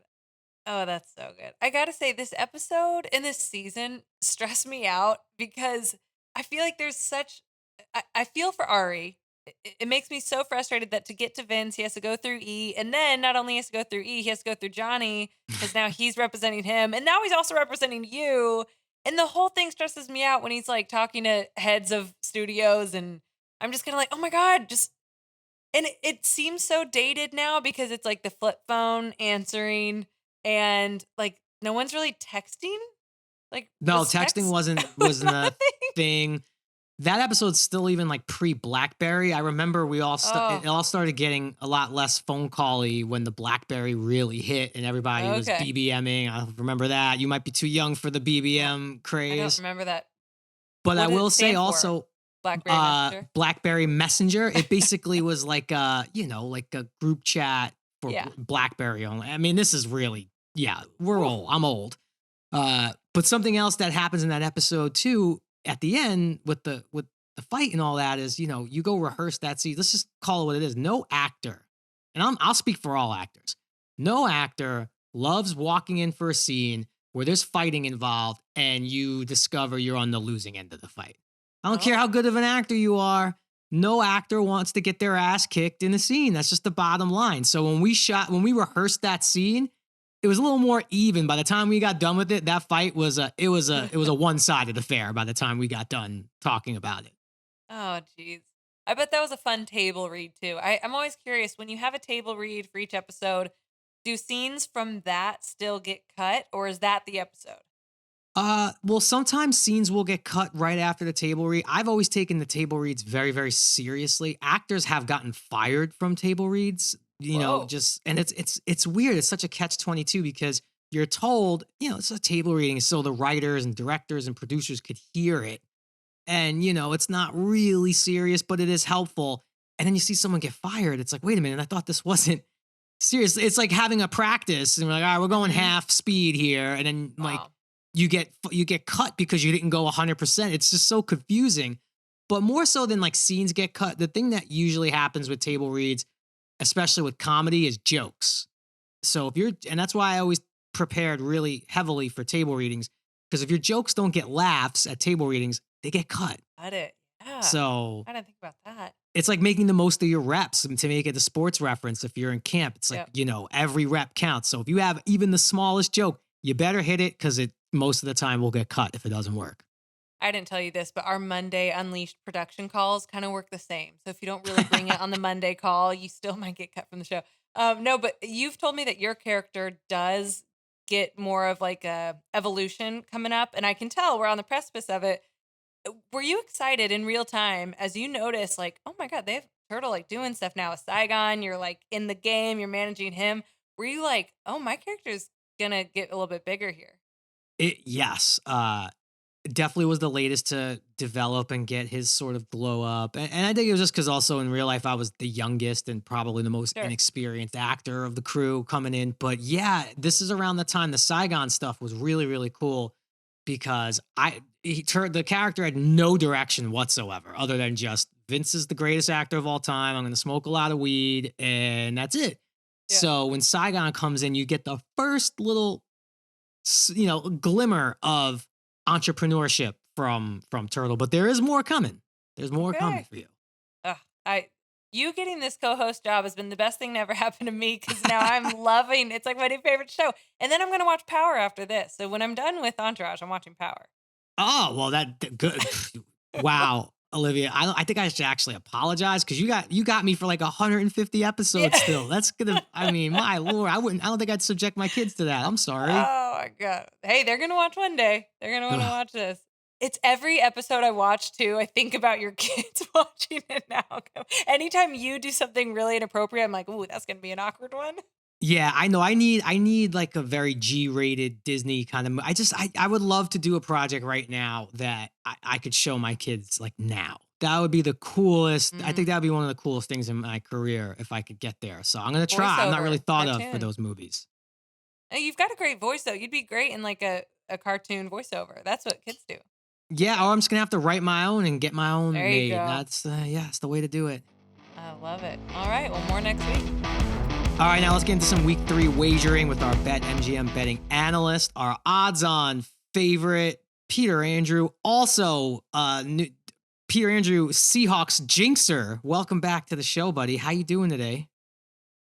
Oh, that's so good. I got to say, this episode and this season stressed me out because I feel like there's I feel for Ari it makes me so frustrated that to get to Vince, he has to go through E. And then not only has to go through E, he has to go through Johnny because now he's representing him. And now he's also representing you. And the whole thing stresses me out when he's like talking to heads of studios. And I'm just kind of like, oh my God, and it seems so dated now because it's like the flip phone answering and like no one's really texting. Like No, was text- texting wasn't a thing. That episode's still even like pre-BlackBerry. I remember it all started getting a lot less phone call-y when the BlackBerry really hit and everybody was BBMing. I remember that. You might be too young for the BBM craze. I don't remember that. But I will say also BlackBerry Messenger. BlackBerry Messenger. It basically was like like a group chat for BlackBerry only. I mean, this is really we're old. I'm old. But something else that happens in that episode too, at the end with the fight and all that is, you go rehearse that scene. Let's just call it what it is. No actor, and I'll speak for all actors. No actor loves walking in for a scene where there's fighting involved and you discover you're on the losing end of the fight. I don't care how good of an actor you are. No actor wants to get their ass kicked in a scene. That's just the bottom line. So when we rehearsed that scene, it was a little more even. By the time we got done with it, that fight was a one-sided affair by the time we got done talking about it. Oh, geez. I bet that was a fun table read too. I'm always curious, when you have a table read for each episode, do scenes from that still get cut or is that the episode? Well, sometimes scenes will get cut right after the table read. I've always taken the table reads very, very seriously. Actors have gotten fired from table reads. And it's weird. It's such a catch-22 because you're told, it's a table reading so the writers and directors and producers could hear it. And, it's not really serious, but it is helpful. And then you see someone get fired. It's like, wait a minute, I thought this wasn't serious. It's like having a practice and we're like, all right, we're going half speed here. And then you get cut because you didn't go 100%. It's just so confusing. But more so than like scenes get cut, the thing that usually happens with table reads, especially with comedy, is jokes. So and that's why I always prepared really heavily for table readings, because if your jokes don't get laughs at table readings, they get cut. Got it. Yeah. So I didn't think about that. It's like making the most of your reps. To make it a sports reference, if you're in camp, it's like, every rep counts. So if you have even the smallest joke, you better hit it because it most of the time will get cut if it doesn't work. I didn't tell you this, but our Monday Unleashed production calls kind of work the same. So if you don't really bring it on the Monday call, you still might get cut from the show. No, but you've told me that your character does get more of like a evolution coming up. And I can tell we're on the precipice of it. Were you excited in real time as you notice like, oh my God, they have Turtle like doing stuff now with Saigon. You're like in the game, you're managing him. Were you like, oh, my character's going to get a little bit bigger here? Yes. Definitely was the latest to develop and get his sort of glow up. And I think it was just because also in real life, I was the youngest and probably the most inexperienced actor of the crew coming in. But yeah, this is around the time the Saigon stuff was really, really cool because the character had no direction whatsoever other than just Vince is the greatest actor of all time. I'm going to smoke a lot of weed and that's it. Yeah. So when Saigon comes in, you get the first little, glimmer of entrepreneurship from Turtle, but there is more coming. There's more coming for you. You getting this co-host job has been the best thing that ever happened to me because now I'm loving. It's like my new favorite show, and then I'm going to watch Power after this. So when I'm done with Entourage, I'm watching Power. Oh well, that good. Wow, Olivia, I think I should actually apologize because you got me for like 150 episodes still. That's gonna. I mean, my lord, I don't think I'd subject my kids to that. I'm sorry. Oh my God. Hey, they're gonna watch one day. They're gonna want to watch this. It's every episode I watch too. I think about your kids watching it now. Anytime you do something really inappropriate, I'm like, ooh, that's gonna be an awkward one. Yeah, I know. I need like a very G-rated Disney kind of. I would love to do a project right now that I could show my kids like now. That would be the coolest. I think that would be one of the coolest things in my career if I could get there. So I'm gonna try. I'm not really thought of for those movies. You've got a great voice though. You'd be great in like a cartoon voiceover. That's what kids do. Yeah, or I'm just gonna have to write my own and get my own there made. You go. That's it's the way to do it. I love it. All right, well, more next week. All right, now let's get into some week 3 wagering with our BetMGM betting analyst, our odds-on favorite, Peter Andreu. Also, Peter Andreu, Seahawks jinxer. Welcome back to the show, buddy. How you doing today?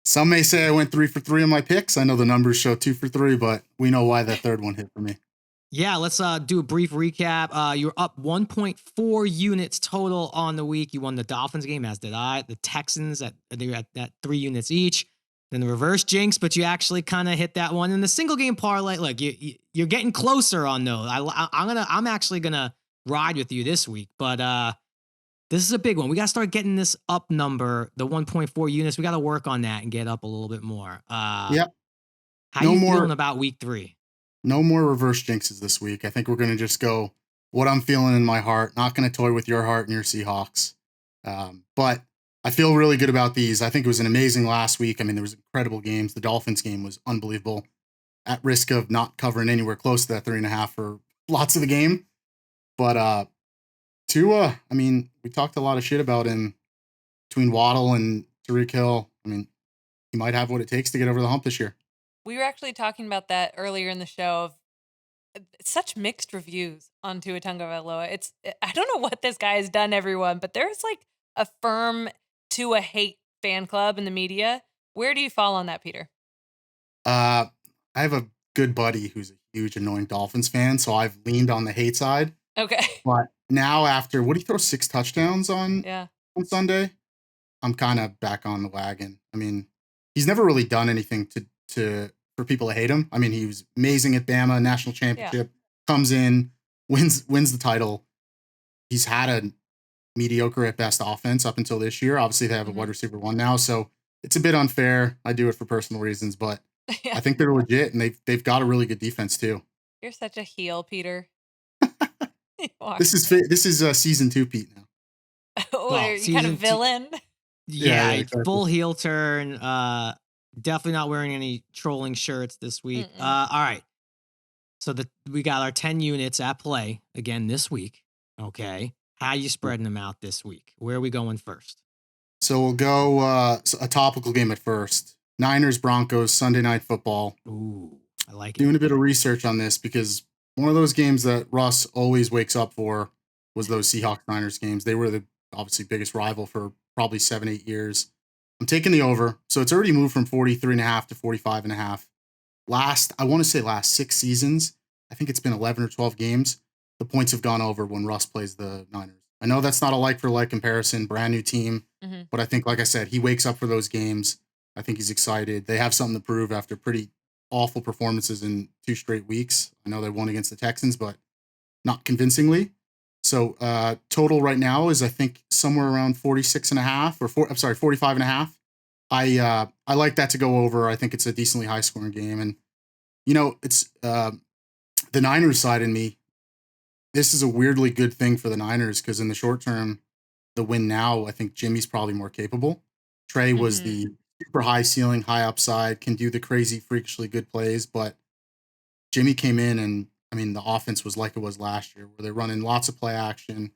Some may say I went 3 for 3 on my picks. I know the numbers show 2 for 3, but we know why that third one hit for me. Yeah, let's do a brief recap. You're up 1.4 units total on the week. You won the Dolphins game, as did I. The Texans they were at 3 units each. Then the reverse jinx, but you actually kind of hit that one. And the single game parlay, look, you're getting closer on those. I'm actually gonna ride with you this week, but this is a big one. We got to start getting this up number, the 1.4 units. We got to work on that and get up a little bit more. Yep. How you feeling about week 3? No more reverse jinxes this week. I think we're going to just go what I'm feeling in my heart. Not going to toy with your heart and your Seahawks. But I feel really good about these. I think it was an amazing last week. I mean, there was incredible games. The Dolphins game was unbelievable. At risk of not covering anywhere close to that 3.5 for lots of the game. But Tua, I mean, we talked a lot of shit about him between Waddle and Tyreek Hill. I mean, he might have what it takes to get over the hump this year. We were actually talking about that earlier in the show of such mixed reviews on Tua Tagovailoa. I don't know what this guy has done, everyone, but there's like a firm Tua hate fan club in the media. Where do you fall on that, Peter? I have a good buddy who's a huge annoying Dolphins fan, so I've leaned on the hate side. Okay. But now after, what did he throw 6 touchdowns on Sunday? I'm kind of back on the wagon. I mean, he's never really done anything for people to hate him. I mean, he was amazing at Bama, national championship, comes in, wins the title. He's had a mediocre at best offense up until this year. Obviously, they have a wide receiver 1 now, so it's a bit unfair. I do it for personal reasons, but I think they're legit, and they've got a really good defense too. You're such a heel, Peter. This is season 2, Pete. Now. Are you kind of villain? Yeah, exactly. Full heel turn. Definitely not wearing any trolling shirts this week. All right. So we got our 10 units at play again this week. Okay. How are you spreading them out this week? Where are we going first? So we'll go a topical game at first. Niners, Broncos, Sunday Night Football. Ooh, I like it. Doing a bit of research on this because one of those games that Russ always wakes up for was those Seahawks-Niners games. They were the obviously biggest rival for probably 7-8 years. I'm taking the over. So it's already moved from 43.5 to 45.5. I want to say last 6 seasons, I think it's been 11 or 12 games, the points have gone over when Russ plays the Niners. I know that's not a like-for-like comparison, brand new team, but I think, like I said, he wakes up for those games. I think he's excited. They have something to prove after pretty awful performances in 2 straight weeks. I know they won against the Texans, but not convincingly. So total right now is, I think, somewhere around 46.5 or 45.5. I like that to go over. I think it's a decently high scoring game. And, it's the Niners side in me. This is a weirdly good thing for the Niners because in the short term, the win now, I think Jimmy's probably more capable. Trey was the super high ceiling, high upside, can do the crazy, freakishly good plays. But Jimmy came in and, I mean, the offense was like it was last year, where they're running lots of play action,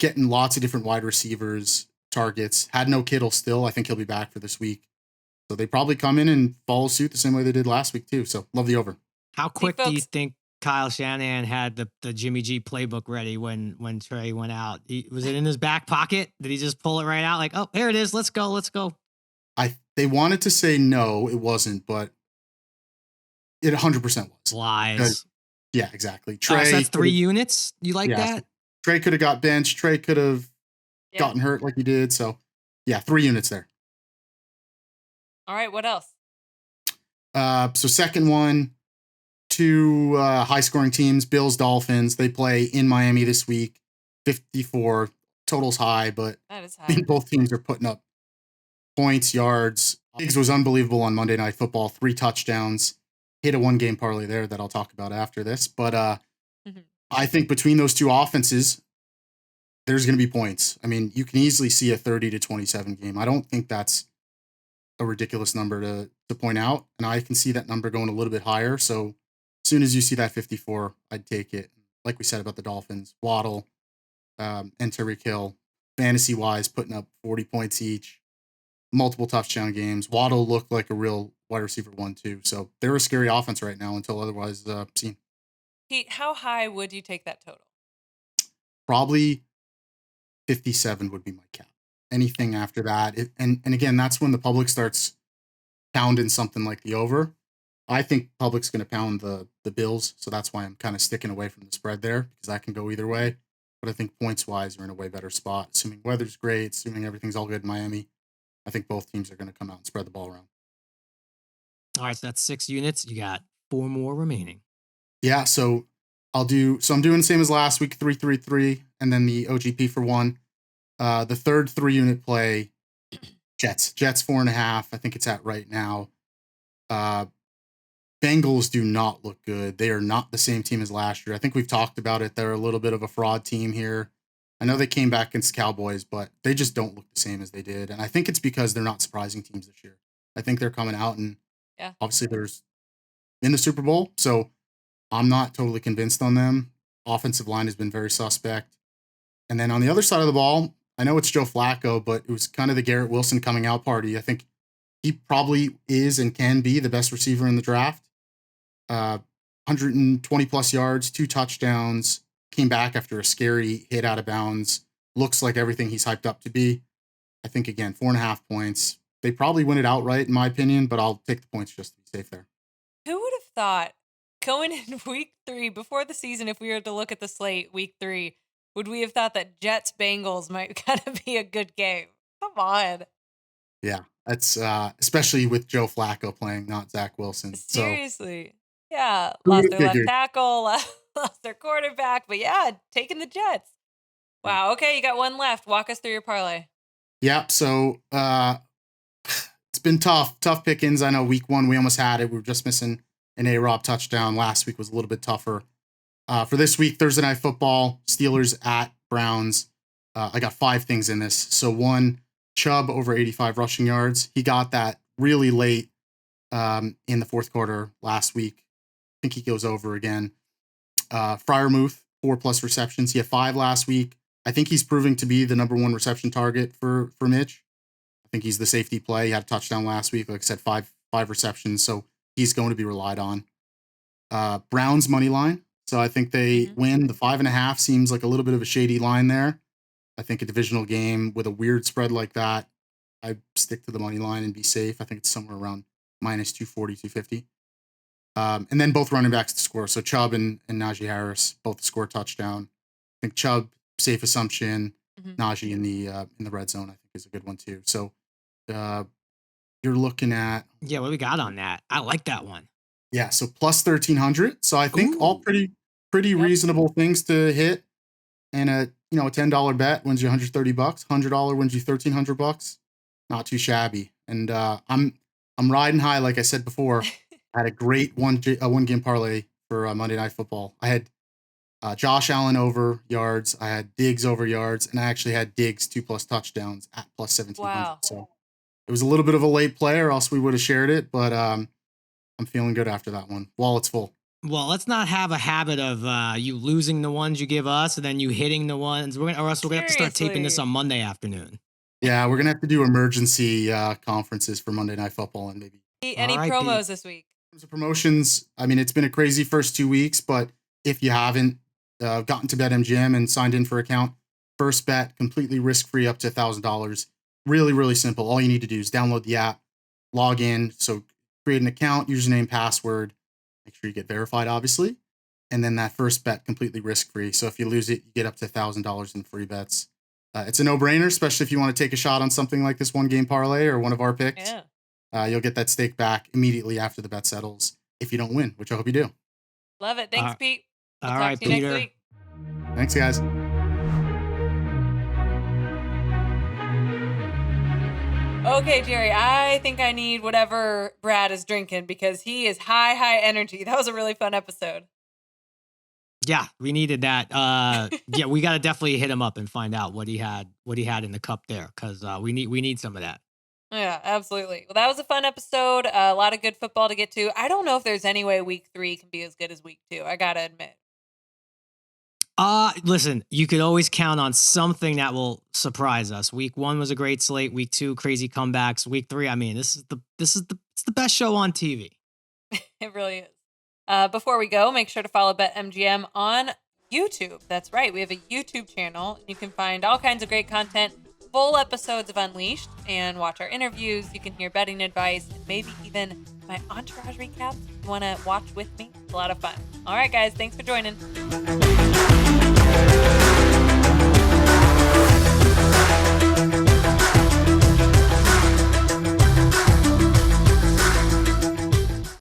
getting lots of different wide receivers, targets. Had no Kittle still. I think he'll be back for this week. So they probably come in and follow suit the same way they did last week, too. So love the over. How quick do you think Kyle Shanahan had the Jimmy G playbook ready when Trey went out? Was it in his back pocket? Did he just pull it right out? Like, oh, here it is. Let's go. They wanted to say no, it wasn't, but it 100% was. Lies. Yeah, exactly. Trey. So that's 3 units? You like that? Trey could have got benched. Trey could have gotten hurt like he did. So, yeah, 3 units there. All right, what else? So second one, 2 high-scoring teams, Bills, Dolphins. They play in Miami this week. 54. Total's high, but that is high. I think both teams are putting up points, yards. Diggs was unbelievable on Monday Night Football. 3 touchdowns. Hit a 1-game parlay there that I'll talk about after this. But I think between those 2 offenses, there's going to be points. I mean, you can easily see a 30-27 game. I don't think that's a ridiculous number to point out. And I can see that number going a little bit higher. So as soon as you see that 54, I'd take it. Like we said about the Dolphins, Waddle and Tyreek Hill, fantasy-wise, putting up 40 points each. Multiple touchdown games. Waddle looked like a real wide receiver 1, too. So they're a scary offense right now until otherwise seen. Pete, how high would you take that total? probably 57 would be my cap. Anything after that, and again, that's when the public starts pounding something like the over. I think public's going to pound the Bills, so that's why I'm kind of sticking away from the spread there, because that can go either way. But I think points-wise, we're in a way better spot. Assuming weather's great, assuming everything's all good in Miami, I think both teams are going to come out and spread the ball around. All right, so that's 6 units. You got 4 more remaining. Yeah, so I'm doing the same as last week, 3-3-3, and then the OGP for 1. The third 3-unit play, Jets 4.5. I think it's at right now. Bengals do not look good. They are not the same team as last year. I think we've talked about it. They're a little bit of a fraud team here. I know they came back against the Cowboys, but they just don't look the same as they did. And I think it's because they're not surprising teams this year. I think they're coming out and obviously there's in the Super Bowl. So I'm not totally convinced on them. Offensive line has been very suspect. And then on the other side of the ball, I know it's Joe Flacco, but it was kind of the Garrett Wilson coming out party. I think he probably is and can be the best receiver in the draft. 120 plus yards, 2 touchdowns, came back after a scary hit out of bounds. Looks like everything he's hyped up to be. I think, again, 4.5 points. They probably win it outright, in my opinion, but I'll take the points just to be safe there. Who would have thought going in week 3 before the season, if we were to look at the slate week 3, would we have thought that Jets Bengals might kind of be a good game? Come on. Yeah, that's especially with Joe Flacco playing, not Zach Wilson. Seriously. Yeah, Who lost would've their left figured? tackle, lost their quarterback, but yeah, taking the Jets. Wow, okay, you got one left. Walk us through your parlay. Yeah, so it's been tough pickings. I know week 1 we almost had it. We were just missing an A-Rob touchdown. Last week was a little bit tougher. For this week, Thursday Night Football, Steelers at Browns. I got 5 things in this. So 1, Chubb over 85 rushing yards. He got that really late in the fourth quarter last week. I think he goes over again. Freiermuth, 4+ receptions. He had 5 last week. I think he's proving to be the number 1 reception target for Mitch. I think he's the safety play. He had a touchdown last week. Like I said, 5 receptions. So he's going to be relied on. Browns money line. So I think they win. The 5.5 seems like a little bit of a shady line there. I think a divisional game with a weird spread like that, I stick to the money line and be safe. I think it's somewhere around minus 240, 250. And then both running backs to score. So Chubb and Najee Harris both score a touchdown. I think Chubb, safe assumption. Najee in the red zone, I think, is a good one too. So you're looking at Yeah, what do we got on that? I like that one. yeah, so plus 1,300. So I think all pretty reasonable things to hit. And a $10 bet wins you $130. $100 wins you $1,300. Not too shabby. And I'm riding high, like I said before. I had a great one game parlay for Monday Night Football. I had Josh Allen over yards. I had Diggs over yards, and I actually had Diggs 2+ touchdowns at plus 1,700. Wow. So it was a little bit of a late play, or else we would have shared it. But I'm feeling good after that one. Wallet's full. Well, let's not have a habit of you losing the ones you give us and then you hitting the ones. Or else we're gonna have to start taping this on Monday afternoon. Yeah, we're gonna have to do emergency conferences for Monday Night Football and maybe Any promos this week? In terms of promotions, I mean, it's been a crazy first 2 weeks, but if you haven't gotten to BetMGM and signed in for an account, first bet completely risk-free up to $1,000. Really, really simple. All you need to do is download the app, log in. So create an account, username, password. Make sure you get verified, obviously. And then that first bet completely risk-free. So if you lose it, you get up to $1,000 in free bets. It's a no-brainer, especially if you want to take a shot on something like this one-game parlay or one of our picks. Yeah. You'll get that stake back immediately after the bet settles if you don't win, which I hope you do. Love it. Thanks, Pete. We'll all talk right, to you Peter. next week. Thanks, guys. Okay, Jerry, I think I need whatever Brad is drinking because he is high energy. That was a really fun episode. Yeah, we needed that. Yeah, we got to definitely hit him up and find out what he had in the cup there, because we need some of that. Yeah, absolutely. Well, that was a fun episode. A lot of good football to get to. I don't know if there's any way week 3 can be as good as week 2. I gotta admit. Listen, you could always count on something that will surprise us. Week 1 was a great slate. Week 2, crazy comebacks. Week 3, I mean, it's the best show on TV. It really is. Before we go, make sure to follow BetMGM on YouTube. That's right. We have a YouTube channel. You can find all kinds of great content, full episodes of Unleashed, and watch our interviews. You can hear betting advice, and maybe even my entourage recap. If you want to watch with me, it's a lot of fun. All right, guys, thanks for joining.